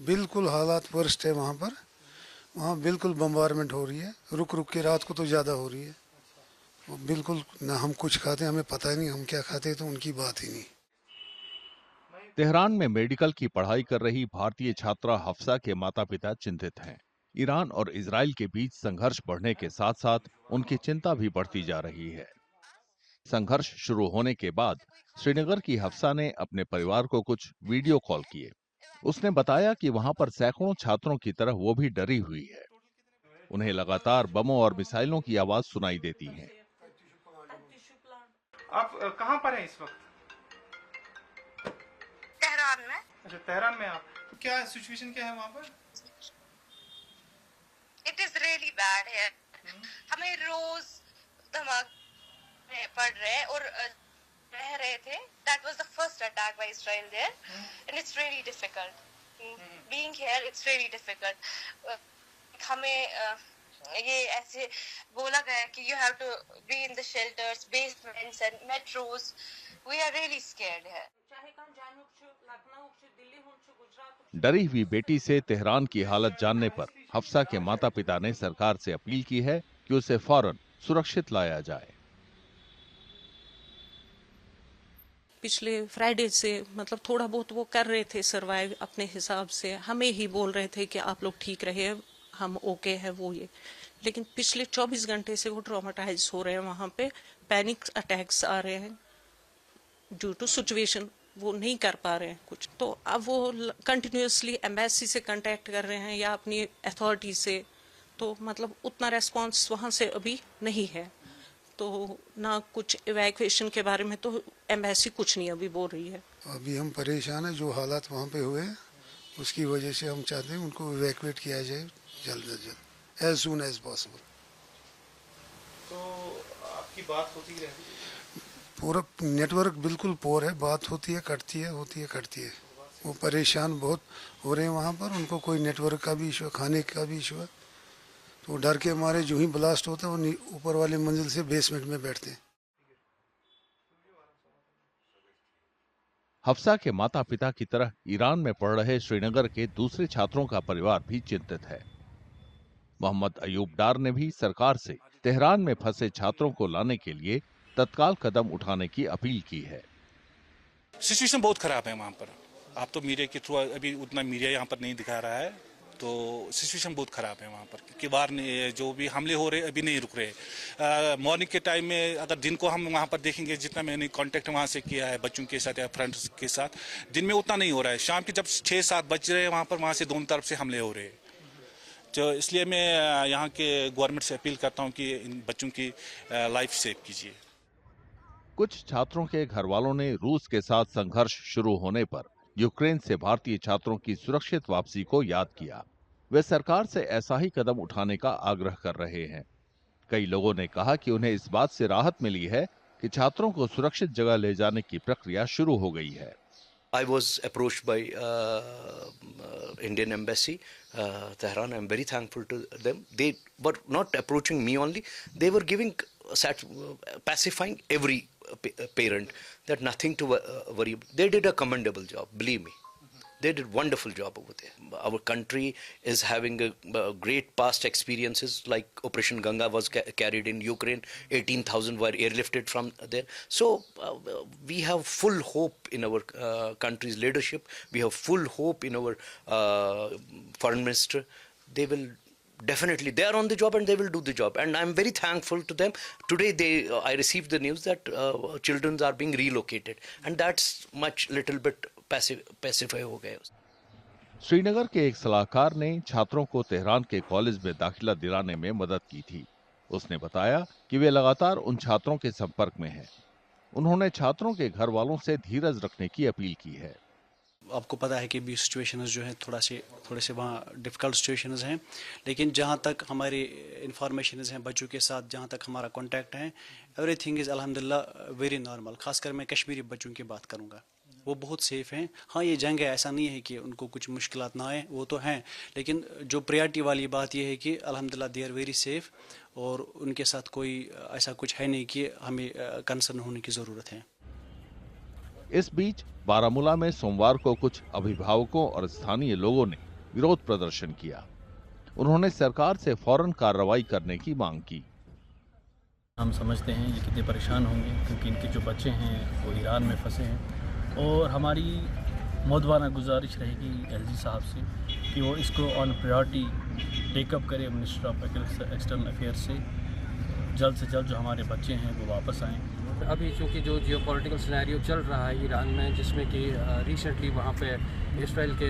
बिल्कुल हालात वर्स्ट है वहाँ पर। वहाँ बिल्कुल बम्बारमेंट हो रही है, रुक रुक के, रात को तो ज़्यादा हो रही है। वो बिल्कुल ना हम कुछ खाते, हमें पता ही नहीं हम क्या खाते, तो उनकी बात ही नहीं। तेहरान में मेडिकल की पढ़ाई कर रही भारतीय छात्रा हफ्सा के माता पिता चिंतित हैं। ईरान और इजराइल के बीच संघर्ष बढ़ने के साथ साथ उनकी चिंता भी बढ़ती जा रही है। संघर्ष शुरू होने के बाद श्रीनगर की हफ्सा ने अपने परिवार को कुछ वीडियो कॉल किए। उसने बताया कि वहां पर सैकड़ों छात्रों की तरह वो भी डरी हुई है। उन्हें लगातार बमों और मिसाइलों की आवाज सुनाई देती है। आप कहाँ पर हैं इस वक्त? तेहरान में। अच्छा, तेहरान में आप। तो क्या सिचुएशन क्या है वहाँ पर? इट इज रियली बैड है। हमें रोज धमाके पड़ रहे और रह रहे थे। That was the first attack by Israel there and it's really difficult being here. It's really difficult. हमें ये ऐसे बोला गया कि you have to be in the shelters, basements and metros. We are really scared है। डरी हुई बेटी से तेहरान की हालत जानने पर हफ्सा के माता पिता ने सरकार से अपील की है कि उसे फौरन सुरक्षित लाया जाए। पिछले फ्राइडे से मतलब थोड़ा बहुत वो कर रहे थे सरवाइव अपने हिसाब से। हमें ही बोल रहे थे कि आप लोग ठीक रहे, हम ओके है वो ये। लेकिन पिछले 24 घंटे से वो ट्रॉमेटाइज हो रहे हैं। वहाँ पे पैनिक अटैक्स आ रहे हैं ड्यू टू सिचुएशन। वो नहीं कर पा रहे हैं कुछ, तो अब वो कंटिन्यूसली एम्बेसी से कांटेक्ट कर रहे हैं या अपनी अथॉरिटी से। तो मतलब उतना रेस्पॉन्स वहाँ से अभी नहीं है। तो ना कुछ इवैक्यूएशन के बारे में तो एम्बेसी कुछ नहीं अभी बोल रही है। अभी हम परेशान हैं, जो हालात वहाँ पे हुए हैं उसकी वजह से हम चाहते हैं उनको इवैक्यूएट किया जाए जल्द से जल्द, एज सून एज पॉसिबल। तो आपकी बात होती रहती है? पूरा नेटवर्क बिल्कुल पोर है, बात होती है कटती है, होती है कटती है। वो परेशान बहुत हो रहे हैं वहाँ पर। उनको कोई नेटवर्क का भी इशू है, खाने का भी इशू है। तो डर के मारे जो ही ब्लास्ट होता है वो ऊपर वाली मंजिल से बेसमेंट में बैठते हैं। हफ्सा के माता पिता की तरह ईरान में पढ़ रहे श्रीनगर के दूसरे छात्रों का परिवार भी चिंतित है। मोहम्मद अयूब डार ने भी सरकार से तेहरान में फंसे छात्रों को लाने के लिए तत्काल कदम उठाने की अपील की है। सिचुएशन बहुत खराब है वहाँ पर। आप तो मीडिया के थ्रू, अभी उतना मीडिया यहाँ पर नहीं दिखा रहा है, तो सिचुएशन बहुत खराब है वहाँ पर। क्योंकि बाहर जो भी हमले हो रहे अभी नहीं रुक रहे। मॉर्निंग के टाइम में अगर दिन को हम वहाँ पर देखेंगे, जितना मैंने कांटेक्ट वहाँ से किया है बच्चों के साथ या फ्रेंड्स के साथ, दिन में उतना नहीं हो रहा है। शाम के जब 6-7 बज रहे हैं वहाँ से दोनों तरफ से हमले हो रहे हैं। तो इसलिए मैं यहाँ के गवर्नमेंट से अपील करता हूँ कि इन बच्चों की लाइफ सेव कीजिए। कुछ छात्रों के घर वालों ने रूस के साथ संघर्ष शुरू होने पर यूक्रेन से भारतीय छात्रों की सुरक्षित वापसी को याद किया। वे सरकार से ऐसा ही कदम उठाने का आग्रह कर रहे हैं। कई लोगों ने कहा कि उन्हें इस बात से राहत मिली है कि छात्रों को सुरक्षित जगह ले जाने की प्रक्रिया शुरू हो गई है। I was approached by Indian Embassy, Tehran. I'm very thankful to them. They were not approaching me only. They were giving, pacifying every parent that nothing to worry. They did a commendable job, believe me. They did wonderful job over there. Our country is having a great past experiences, like Operation Ganga was carried in Ukraine. 18,000 were airlifted from there. So we have full hope in our country's leadership. We have full hope in our foreign minister. They will definitely, they are on the job and they will do the job. And I'm very thankful to them. Today I received the news that children are being relocated. And that's much little bit pacify हो गए। श्रीनगर के एक सलाहकार ने छात्रों को Tehran के college में दाखिला दिलाने में मदद की थी। उसने बताया कि वे लगातार उन छात्रों के संपर्क में हैं। उन्होंने छात्रों के घर वालों से धीरज रखने की अपील की है। आपको पता है कि भी सिचुएशंस जो हैं थोड़े से वहाँ डिफ़िकल्ट सिचुएशंस हैं, लेकिन जहाँ तक हमारी इंफॉर्मेशंस हैं बच्चों के साथ, जहाँ तक हमारा कांटेक्ट है, एवरीथिंग इज़ अल्हम्दुलिल्लाह वेरी नॉर्मल। खासकर मैं कश्मीरी बच्चों की बात करूँगा, वो बहुत सेफ़ हैं। हाँ, ये जंग है, ऐसा नहीं है कि उनको कुछ मुश्किलात ना आए, वो तो हैं, लेकिन जो प्रायोरिटी वाली बात ये है कि अल्हम्दुलिल्लाह दे आर वेरी सेफ़ और उनके साथ कोई ऐसा कुछ है नहीं कि हमें कंसर्न होने की ज़रूरत है। इस बीच बारामूला में सोमवार को कुछ अभिभावकों और स्थानीय लोगों ने विरोध प्रदर्शन किया। उन्होंने सरकार से फौरन कार्रवाई करने की मांग की। हम समझते हैं ये कितने परेशान होंगे, क्योंकि इनके जो बच्चे हैं वो ईरान में फंसे हैं, और हमारी मौदवाना गुजारिश रहेगी एलजी साहब से कि वो इसको ऑन प्रायोरिटी टेकअप करे मिनिस्टर ऑफ एक्सटर्नल अफेयर्स से, जल्द से जल्द जो हमारे बच्चे हैं वो वापस आएँ। अभी चूँकि जो जियोपॉलिटिकल सिनेरियो चल रहा है ईरान में, जिसमें कि रिसेंटली वहाँ पे इसराइल के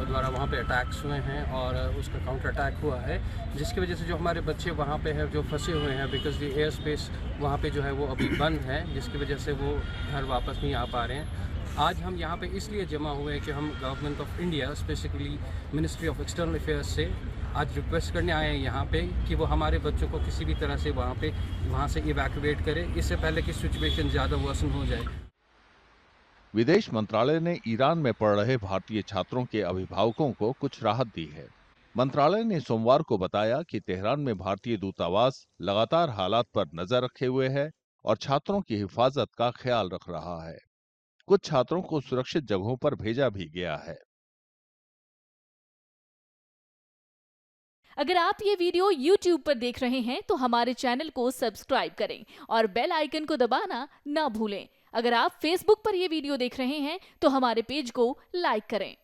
द्वारा वहाँ पे अटैक्स हुए हैं और उसका काउंटर अटैक हुआ है, जिसकी वजह से जो हमारे बच्चे वहाँ पे हैं जो फंसे हुए हैं, बिकॉज द एयर स्पेस वहाँ पे जो है वो अभी बंद है, जिसकी वजह से वो घर वापस नहीं आ पा रहे हैं। आज हम यहाँ पे इसलिए जमा हुए हैं कि हम government of India, specifically ministry of external affairs से आज रिक्वेस्ट करने आए हैं यहाँ पे कि वो हमारे बच्चों को किसी भी तरह से वहाँ से इवैक्यूएट करे, इससे पहले कि सिचुएशन ज़्यादा वर्सन हो जाए। विदेश मंत्रालय ने ईरान में पढ़ रहे भारतीय छात्रों के अभिभावकों को कुछ राहत दी है। मंत्रालय ने सोमवार को बताया कि तेहरान में भारतीय दूतावास लगातार हालात पर नजर रखे हुए है और छात्रों की हिफाजत का ख्याल रख रहा है। कुछ छात्रों को सुरक्षित जगहों पर भेजा भी गया है। अगर आप ये वीडियो YouTube पर देख रहे हैं तो हमारे चैनल को सब्सक्राइब करें और बेल आइकन को दबाना ना भूलें। अगर आप Facebook पर ये वीडियो देख रहे हैं तो हमारे पेज को लाइक करें।